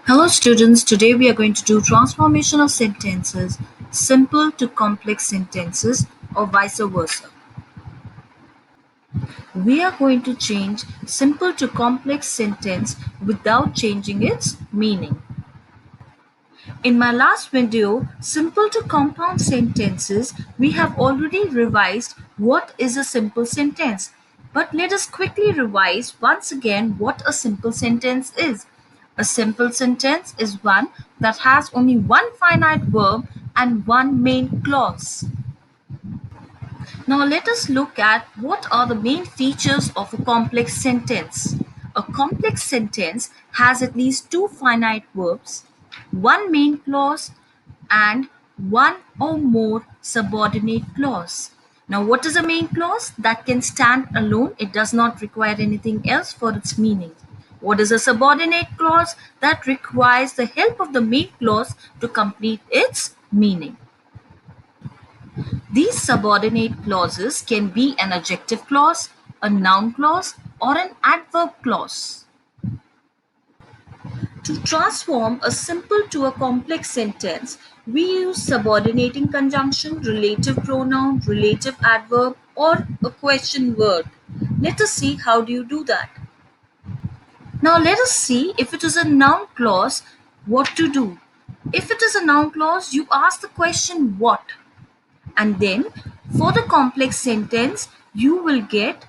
Hello students, today we are going to do transformation of sentences, simple to complex sentences or vice versa. We are going to change simple to complex sentence without changing its meaning. In my last video, simple to compound sentences, we have already revised what is a simple sentence. But let us quickly revise once again what a simple sentence is. A simple sentence is one that has only one finite verb and one main clause. Now let us look at what are the main features of a complex sentence. A complex sentence has at least two finite verbs, one main clause, and one or more subordinate clause. Now what is a main clause? That can stand alone. It does not require anything else for its meaning. What is a subordinate clause? That requires the help of the main clause to complete its meaning. These subordinate clauses can be an adjective clause, a noun clause, or an adverb clause. To transform a simple to a complex sentence, we use subordinating conjunction, relative pronoun, relative adverb, or a question word. Let us see how do you do that. Now let us see if it is a noun clause, what to do. If it is a noun clause, you ask the question what. And then for the complex sentence, you will get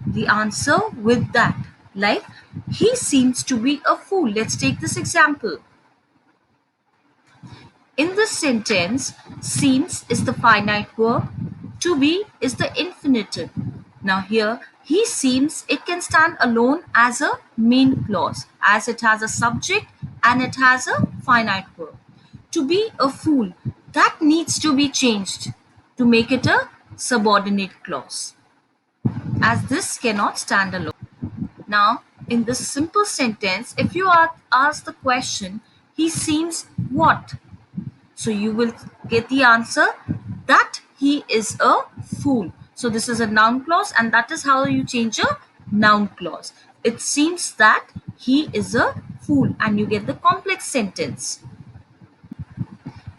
the answer with that. Like, he seems to be a fool. Let's take this example. In this sentence, seems is the finite verb, to be is the infinitive. Now here, he seems, it can stand alone as a main clause as it has a subject and it has a finite verb. To be a fool, that needs to be changed to make it a subordinate clause, as this cannot stand alone. Now, in this simple sentence, if you ask the question, he seems what? So you will get the answer that he is a fool. So this is a noun clause, and that is how you change a noun clause. It seems that he is a fool, and you get the complex sentence.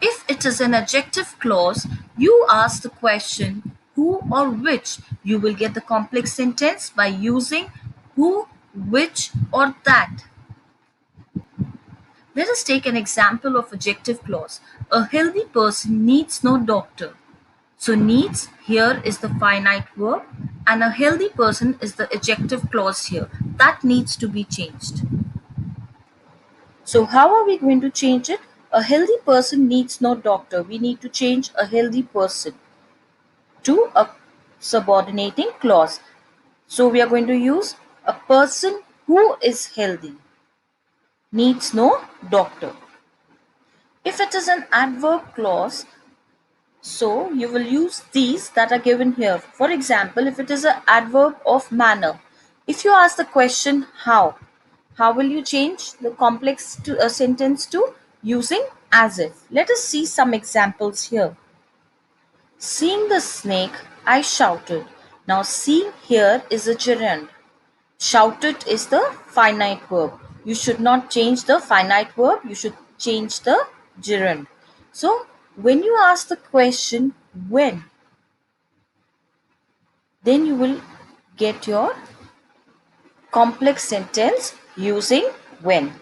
If it is an adjective clause, you ask the question who or which. You will get the complex sentence by using who, which, or that. Let us take an example of adjective clause. A healthy person needs no doctor. So needs here is the finite verb and a healthy person is the adjective clause here. That needs to be changed. So how are we going to change it? A healthy person needs no doctor. We need to change a healthy person to a subordinating clause. So we are going to use a person who is healthy needs no doctor. If it is an adverb clause, so you will use these that are given here. For example, if it is an adverb of manner, if you ask the question how will you change the complex to a sentence to using as if? Let us see some examples here. Seeing the snake, I shouted. Now seeing here is a gerund. Shouted is the finite verb. You should not change the finite verb. You should change the gerund. So when you ask the question when, then you will get your complex sentence using when.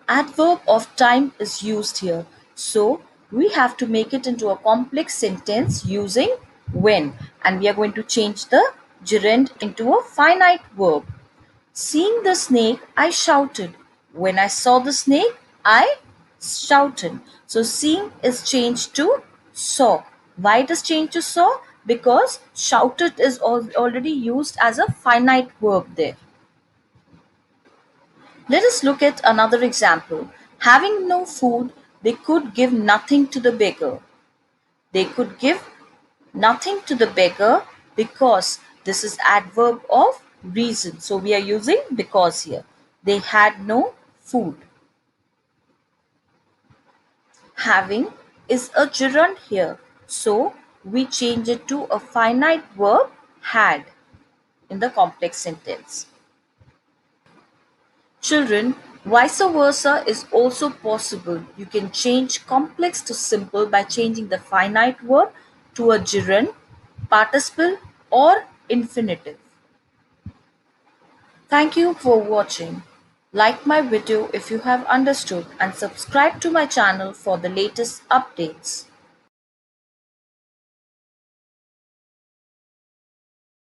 Adverb of time is used here. So we have to make it into a complex sentence using when. And we are going to change the gerund into a finite verb. Seeing the snake, I shouted. When I saw the snake, I shouted. So seeing is changed to saw. Why it is changed to saw? Because shouted is already used as a finite verb there. Let us look at another example. Having no food, they could give nothing to the beggar. They could give nothing to the beggar because this is adverb of reason. So we are using because here. They had no food. Having is a gerund here. So we change it to a finite verb had in the complex sentence. Children, Vice versa is also possible. You can change complex to simple by changing the finite verb to a gerund, participle, or infinitive. Thank you for watching. Like my video if you have understood and subscribe to my channel for the latest updates.